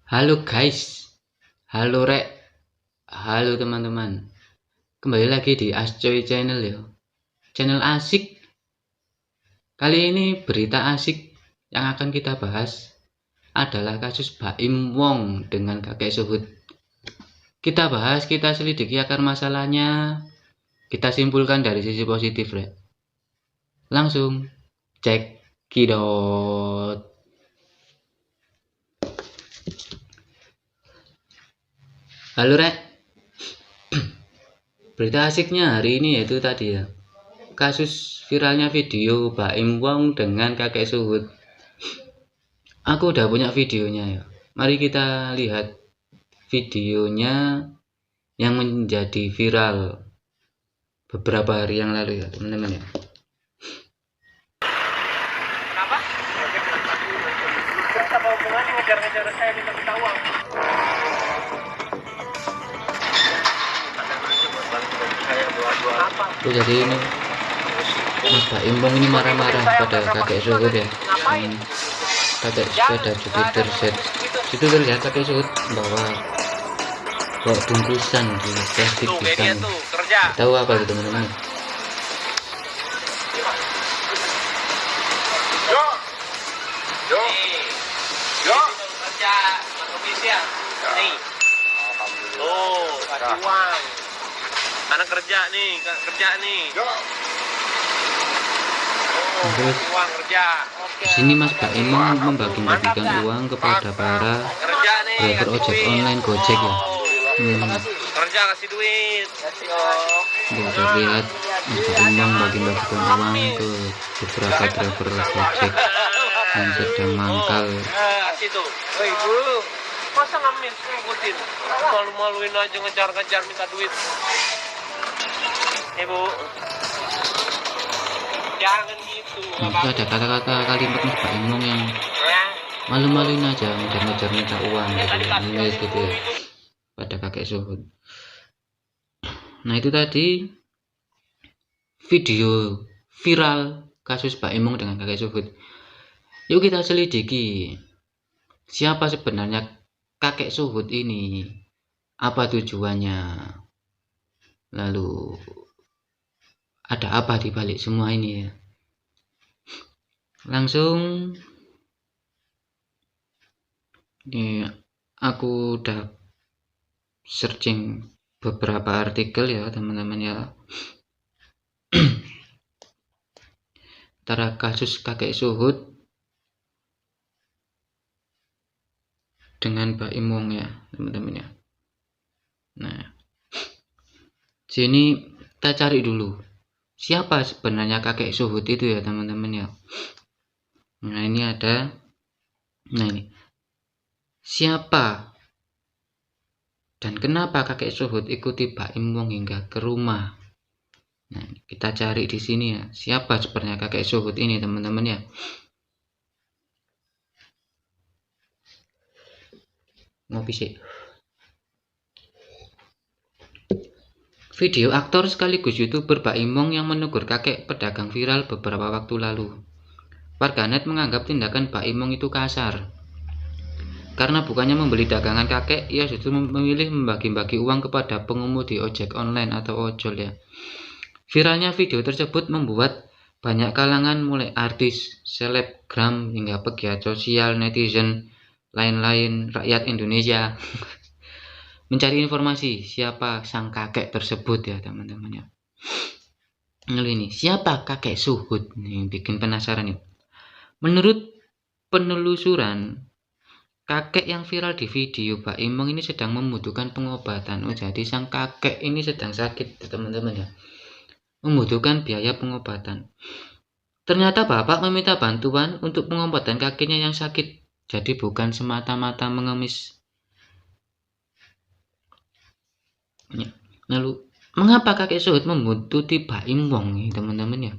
Halo guys, halo rek, halo teman-teman. Kembali lagi di Ascoy Channel ya. Channel asik. Kali ini berita asik yang akan kita bahas adalah kasus Baim Wong dengan kakek Suhud. Kita bahas, kita selidiki akar masalahnya, kita simpulkan dari sisi positif rek. Langsung cek kidot. Halo rek. Berita asiknya hari ini yaitu tadi ya, kasus viralnya video Baim Wong dengan kakek Suhud. Aku udah punya videonya ya. Mari kita lihat videonya yang menjadi viral beberapa hari yang lalu ya teman-teman ya. Kenapa? Terus apa hubungannya ngejar-ngejar saya minta uang? Tuh jadi ini Mas Baim Wong ini marah-marah pada kakek Suhud ya. Kakek sepeda Jupiter Z. Itu terlihat kakek Suhud bawa bungkusan di plastik hitam. Tahu apa itu teman-teman? Kerja komisian. Nih. Tuh, kasih uang. Anak kerja nih. Terus Uang kerja. di sini Mas Baim membagi-bagikan uang kepada para Kerja nih. driver ojek online Gojek ya. Kerja kasih duit. Tuh terlihat Mas Baim bagi-bagikan uang ke beberapa driver Gojek yang sedang mangkal. Kasih tuh. Ibu, masa ngamis ngikutin? Malu-maluin aja ngejar-ngejar minta duit. Ibu, jangan gitu. Nah, itu ada kata-kata kalimat Mas Baim Wong yang malu-maluin aja ngejar-ngejar minta uang gitu ya pada kakek Suhud. Nah itu tadi video viral kasus Baim Wong dengan kakek Suhud. Yuk kita selidiki siapa sebenarnya kakek Suhud ini, apa tujuannya, lalu ada apa di balik semua ini ya. Langsung ini aku udah searching beberapa artikel ya teman-teman ya. Antara kasus kakek Suhud dengan Baim Wong ya teman-teman ya. Nah sini kita cari dulu siapa sebenarnya kakek Suhud itu ya teman-teman ya. Nah ini ada, nah ini siapa dan kenapa kakek Suhud ikuti Baim Wong hingga ke rumah. Nah kita cari di sini ya, siapa sebenarnya kakek Suhud ini teman-teman ya. Ngopi sih. Video aktor sekaligus YouTuber Baim Wong yang menegur kakek pedagang viral beberapa waktu lalu. Warganet menganggap tindakan Baim Wong itu kasar. Karena bukannya membeli dagangan kakek, ia justru memilih membagi-bagi uang kepada pengemudi ojek online atau ojol ya. Viralnya video tersebut membuat banyak kalangan mulai artis, selebgram hingga pegiat sosial, netizen, lain-lain rakyat Indonesia mencari informasi siapa sang kakek tersebut ya teman-teman ya. Lalu ini siapa kakek Suhud nih, bikin penasaran nih. Menurut penelusuran, kakek yang viral di video Baim Wong ini sedang membutuhkan pengobatan. Oh jadi sang kakek ini sedang sakit teman-teman ya, membutuhkan biaya pengobatan. Ternyata bapak meminta bantuan untuk pengobatan kakeknya yang sakit, jadi bukan semata-mata mengemis. Lalu mengapa kakek Suhud membuntuti Baim Wong nih teman-teman ya.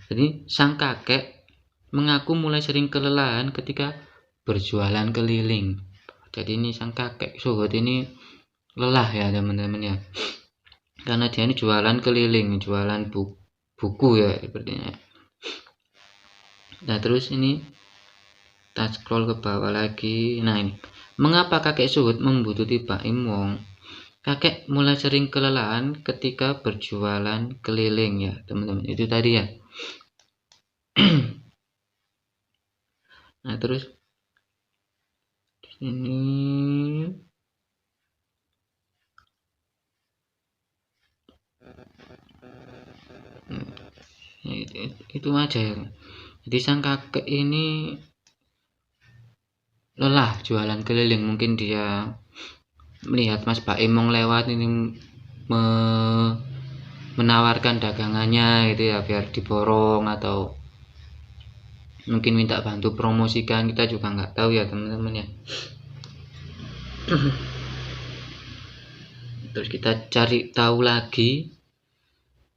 Jadi sang kakek mengaku mulai sering kelelahan ketika berjualan keliling. Jadi ini sang kakek Suhud ini lelah ya teman-teman ya, karena dia ini jualan keliling, jualan buku ya sepertinya. Nah terus ini Kita scroll ke bawah lagi. Nah ini, mengapa kakek Suhut membutuhkan Pak Im Wong? Kakek mulai sering kelelahan ketika berjualan keliling ya teman-teman, itu tadi ya. Nah terus ini itu aja ya. Jadi sang kakek ini lelah jualan keliling, mungkin dia melihat Mas Baim lewat ini menawarkan dagangannya gitu ya, biar diborong atau mungkin minta bantu promosikan, kita juga nggak tahu ya teman-teman ya. Terus kita cari tahu lagi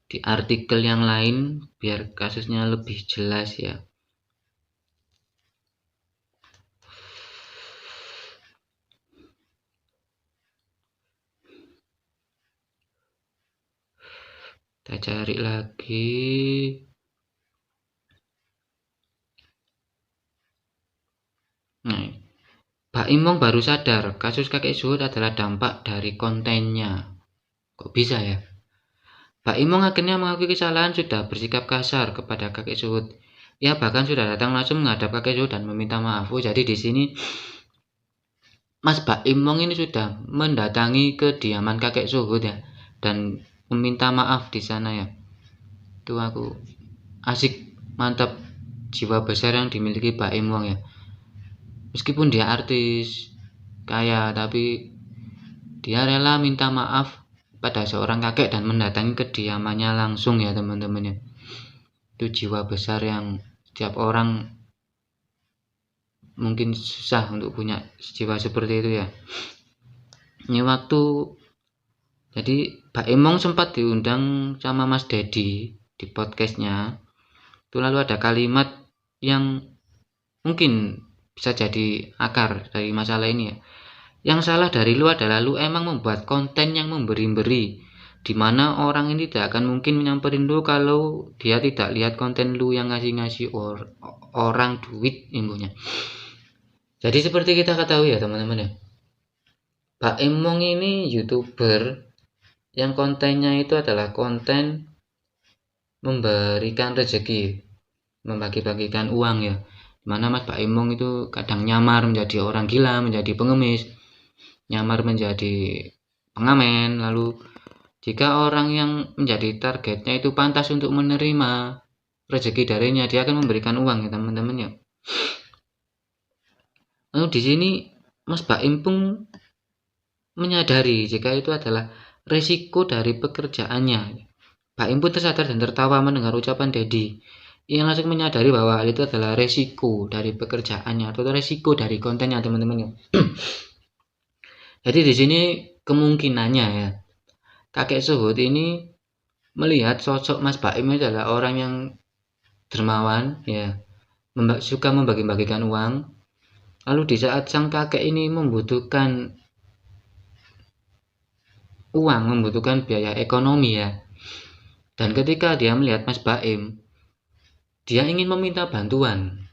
di artikel yang lain biar kasusnya lebih jelas ya. Kita cari lagi. Nah, Pak Imong baru sadar kasus kakek Suhut adalah dampak dari kontennya. Kok bisa ya? Pak Imong akhirnya mengakui kesalahan, sudah bersikap kasar kepada kakek Suhut. Ia bahkan sudah datang langsung menghadap kakek Suhut dan meminta maaf. Jadi di sini Mas Pak Imong ini sudah mendatangi kediaman kakek Suhut ya, dan meminta maaf di sana ya. Itu aku asik, mantap, jiwa besar yang dimiliki Pak Imong ya. Meskipun dia artis kaya, tapi dia rela minta maaf pada seorang kakek dan mendatangi kediamannya langsung ya teman-teman ya. Itu jiwa besar yang setiap orang mungkin susah untuk punya jiwa seperti itu ya. Ini waktu jadi Pak Imong sempat diundang sama Mas Dedi di podcastnya. Itu lalu ada kalimat yang mungkin bisa jadi akar dari masalah ini ya. Yang salah dari lu adalah lu emang membuat konten yang memberi-beri, dimana orang ini tidak akan mungkin menyamperin lu kalau dia tidak lihat konten lu yang ngasih-ngasih orang duit ilmunya. Jadi seperti kita ketahui ya teman-teman ya, Pak Imong ini YouTuber yang kontennya itu adalah konten memberikan rezeki, membagi-bagikan uang ya. Dimana Mas Pak Imong itu kadang nyamar menjadi orang gila, menjadi pengemis, nyamar menjadi pengamen. Lalu jika orang yang menjadi targetnya itu pantas untuk menerima rezeki darinya, dia akan memberikan uang ya teman-teman ya. Lalu di sini Mas Baim pun menyadari jika itu adalah resiko dari pekerjaannya. Baim pun tersadar dan tertawa mendengar ucapan Dedi. Ia langsung menyadari bahwa hal itu adalah resiko dari pekerjaannya atau resiko dari kontennya teman-teman ya. Jadi di sini kemungkinannya ya, kakek Suhut ini melihat sosok Mas Baim adalah orang yang dermawan ya, suka membagi-bagikan uang. Lalu di saat sang kakek ini membutuhkan uang, membutuhkan biaya ekonomi ya, dan ketika dia melihat Mas Baim, dia ingin meminta bantuan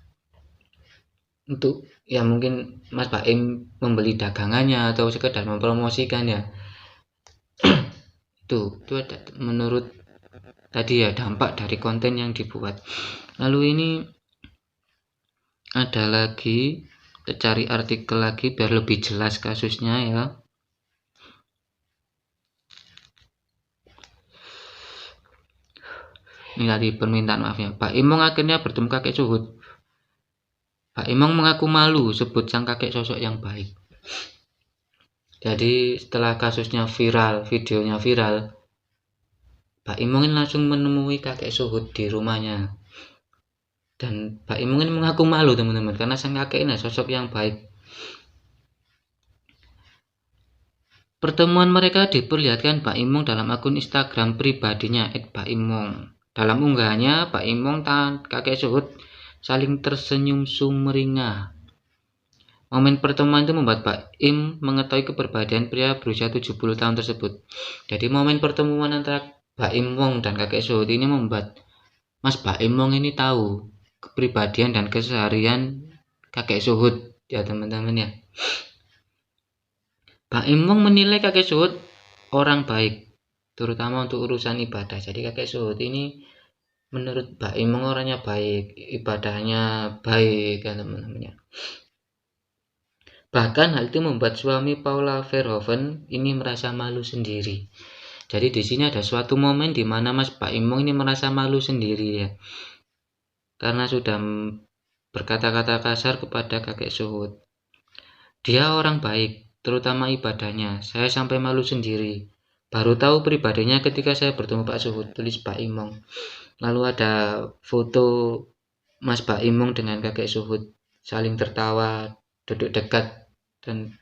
untuk ya mungkin Mas Baim membeli dagangannya atau sekedar mempromosikannya. itu ada menurut tadi ya, dampak dari konten yang dibuat. Lalu ini ada lagi, kita cari artikel lagi biar lebih jelas kasusnya ya. Ini tadi permintaan maafnya. Pak Imong akhirnya bertemu kakek Suhut. Pak Imong mengaku malu sebut sang kakek sosok yang baik. Jadi setelah kasusnya viral, videonya viral, Pak Imong langsung menemui kakek Suhut di rumahnya. Dan Pak Imong mengaku malu teman-teman, karena sang kakek ini sosok yang baik. Pertemuan mereka diperlihatkan Pak Imong dalam akun Instagram pribadinya @pakimong. Dalam unggahannya, Pak Imong dan kakek Suhut saling tersenyum sumringah. Momen pertemuan itu membuat Pak Im mengetahui kepribadian pria berusia 70 tahun tersebut. Jadi momen pertemuan antara Pak Imong dan kakek Suhut ini membuat Mas Pak Imong ini tahu kepribadian dan keseharian kakek Suhud ya teman-teman ya. Pak Imong menilai kakek Suhud orang baik, terutama untuk urusan ibadah. Jadi kakek Suhud ini menurut Pak Imong orangnya baik, ibadahnya baik ya teman-teman ya. Bahkan hal itu membuat suami Paula Verhoeven ini merasa malu sendiri. Jadi di sini ada suatu momen di mana Mas Pak Imong ini merasa malu sendiri ya, karena sudah berkata-kata kasar kepada kakek Suhud. Dia orang baik, terutama ibadahnya. Saya sampai malu sendiri. Baru tahu pribadinya ketika saya bertemu Pak Suhud, tulis Pak Imong. Lalu ada foto Mas Pak Imong dengan kakek Suhud saling tertawa, duduk dekat, dan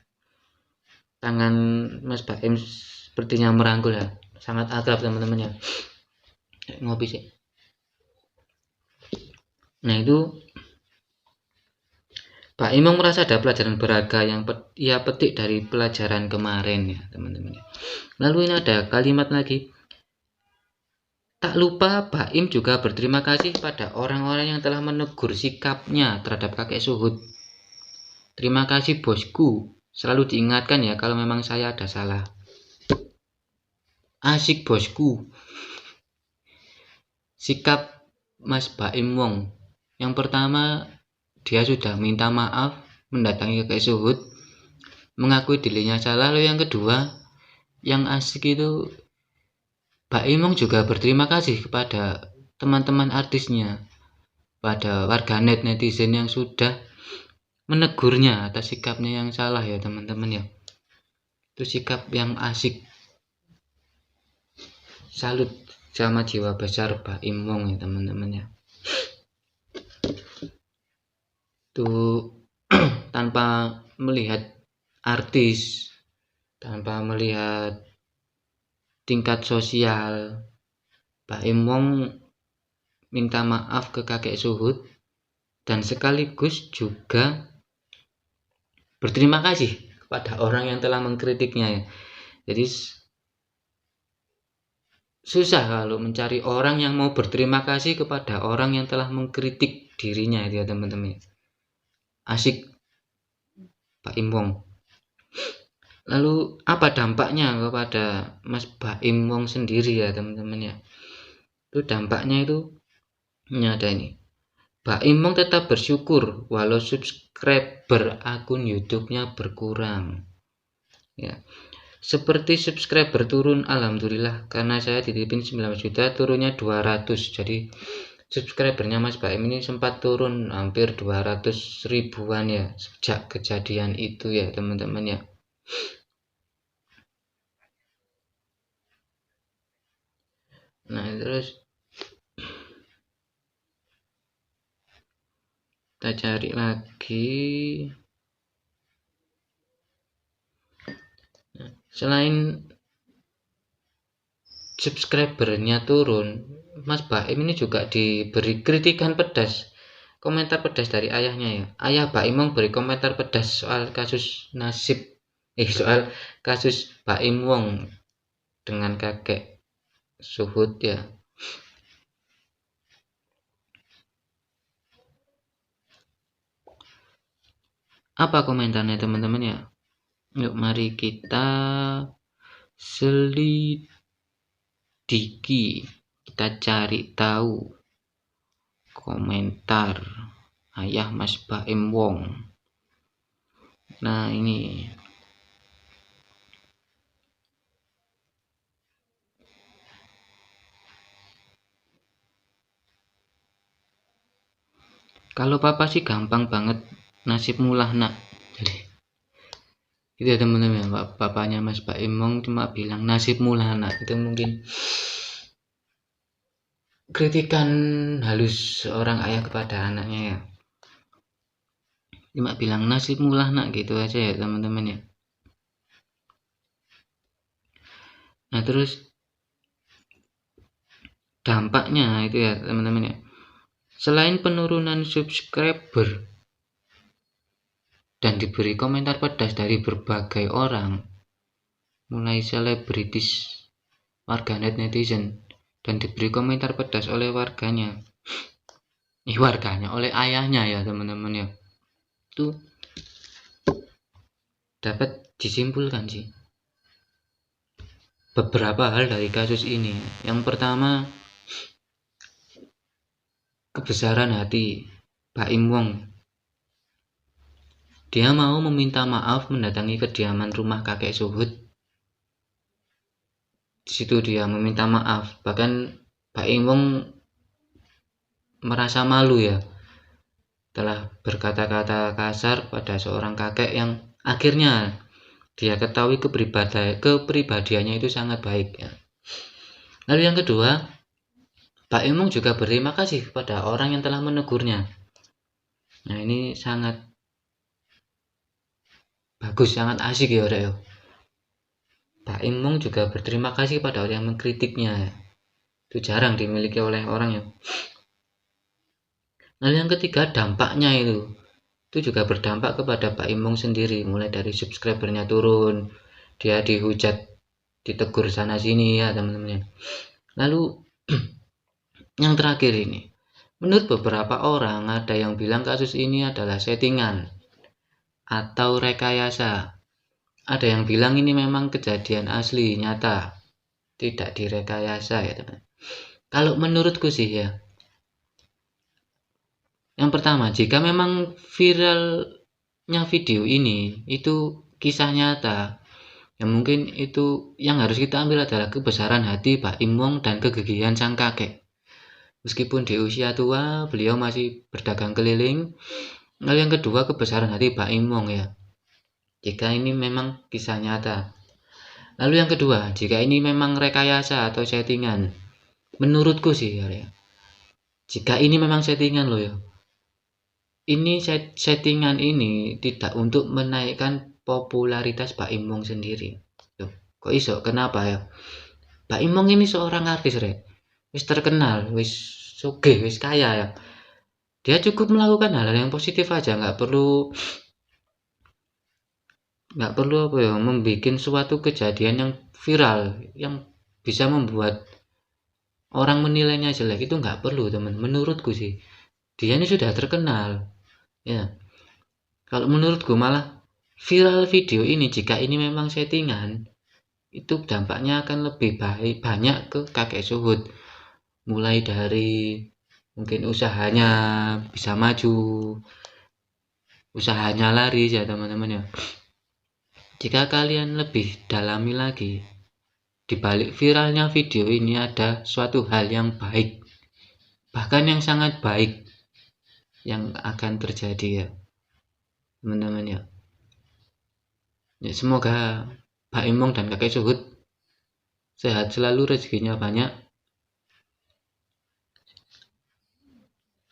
tangan Mas Pak Im sepertinya merangkul ya. Sangat akrab teman-teman ya. Ngopi sih. Nah itu Pak Imong merasa ada pelajaran berharga yang ia petik dari pelajaran kemarin ya teman-teman. Lalu ini ada kalimat lagi. Tak lupa Pak Im juga berterima kasih pada orang-orang yang telah menegur sikapnya terhadap kakek Suhud. Terima kasih bosku. Selalu diingatkan ya kalau memang saya ada salah. Asik bosku. Sikap Mas Pak Imong. Yang pertama, dia sudah minta maaf, mendatangi kakek Suhud, mengakui dirinya salah. Lalu yang kedua, yang asik itu Pak Imong juga berterima kasih kepada teman-teman artisnya, pada warganet netizen yang sudah menegurnya atas sikapnya yang salah ya teman-teman ya. Itu sikap yang asik. Salut sama jiwa besar Pak Imong ya teman-teman ya. Itu tanpa melihat artis, tanpa melihat tingkat sosial, Pak Imong minta maaf ke kakek Suhud dan sekaligus juga berterima kasih kepada orang yang telah mengkritiknya ya. Jadi susah kalau mencari orang yang mau berterima kasih kepada orang yang telah mengkritik dirinya ya teman-teman. Asik Pak Imong. Lalu apa dampaknya kepada Mas Pak Imong sendiri ya teman-teman ya. Itu dampaknya itu ada ini. Pak Imong tetap bersyukur walau subscriber akun YouTube-nya berkurang. Ya. Seperti subscriber turun, alhamdulillah, karena saya dititipin 9 juta, turunnya 200. Jadi subscribernya Mas Pak Im ini sempat turun hampir 200 ribuan ya sejak kejadian itu ya teman-teman ya. Nah terus kita cari lagi. Nah, selain subscribernya turun, Mas Baim ini juga diberi kritikan pedas, komentar pedas dari ayahnya ya. Ayah Pak Imong beri komentar pedas soal kasus soal kasus Pak Imong dengan kakek Suhud ya. Apa komentarnya teman-teman ya? Yuk mari kita selidiki, kita cari tahu komentar ayah Mas Baim Wong. Nah ini kalau papa sih gampang banget, nasibmu lah nak. Jadi itu ya teman-teman, bapaknya Mas Pak Imong cuma bilang nasibmu lah nak. Itu mungkin kritikan halus seorang ayah kepada anaknya ya. Cuma bilang nasibmu lah nak gitu aja ya teman-teman ya. Nah terus dampaknya itu ya teman-teman ya. Selain penurunan subscriber dan diberi komentar pedas dari berbagai orang, mulai selebritis, warganet netizen, dan diberi komentar pedas oleh warganya, oleh ayahnya ya teman-teman ya. Itu dapat disimpulkan sih beberapa hal dari kasus ini. Yang pertama, kebesaran hati Pak Im Wong. Dia mau meminta maaf mendatangi kediaman rumah kakek Suhud. Di situ dia meminta maaf. Bahkan Pak Im Wong merasa malu ya, telah berkata-kata kasar pada seorang kakek yang akhirnya dia ketahui kepribadiannya itu sangat baik ya. Lalu yang kedua, Pak Im Wong juga berterima kasih kepada orang yang telah menegurnya. Nah, ini sangat bagus, sangat asik ya Rek. Pak Im Wong juga berterima kasih pada orang yang mengkritiknya. Itu jarang dimiliki oleh orang ya. Lalu yang ketiga, dampaknya itu juga berdampak kepada Pak Im Wong sendiri, mulai dari subscribernya turun, dia dihujat, ditegur sana sini ya teman-teman. Lalu yang terakhir ini, menurut beberapa orang ada yang bilang kasus ini adalah settingan atau rekayasa. Ada yang bilang ini memang kejadian asli, nyata, tidak direkayasa ya teman. Kalau menurutku sih ya, yang pertama, jika memang viralnya video ini itu kisah nyata, ya mungkin itu yang harus kita ambil adalah kebesaran hati Pak Im Wong dan kegigihan sang kakek. Meskipun di usia tua, beliau masih berdagang keliling. Lalu yang kedua, kebesaran hati Pak Im Wong ya, jika ini memang kisah nyata. Lalu yang kedua, jika ini memang rekayasa atau settingan, menurutku sih ya, jika ini memang settingan loh ya, ini settingan ini tidak untuk menaikkan popularitas Pak Im Wong sendiri. Loh, kok iso? Kenapa ya? Pak Im Wong ini seorang artis Rek, wis terkenal, wis sugih, wis kaya ya. Dia cukup melakukan hal-hal yang positif aja, nggak perlu apa ya, membuat suatu kejadian yang viral yang bisa membuat orang menilainya jelek. Itu nggak perlu teman, menurutku sih. Dia ini sudah terkenal ya. Kalau menurutku malah viral video ini, jika ini memang settingan, itu dampaknya akan lebih banyak ke kakek Suhud. Mulai dari mungkin usahanya bisa maju, usahanya laris ya teman-teman ya. Jika kalian lebih dalami lagi, di balik viralnya video ini ada suatu hal yang baik, bahkan yang sangat baik yang akan terjadi ya teman-teman ya. Ya, semoga Pak Im Wong dan kakek Suhud sehat selalu, rezekinya banyak.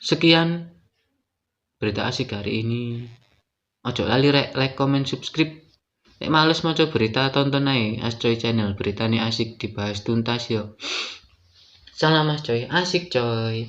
Sekian berita asik hari ini. Ojo lali like, comment, subscribe. Nek males maca berita, tonton ae Ascoy Channel, beritanya asik dibahas tuntas yo. Salam Mas Coy, asik coy.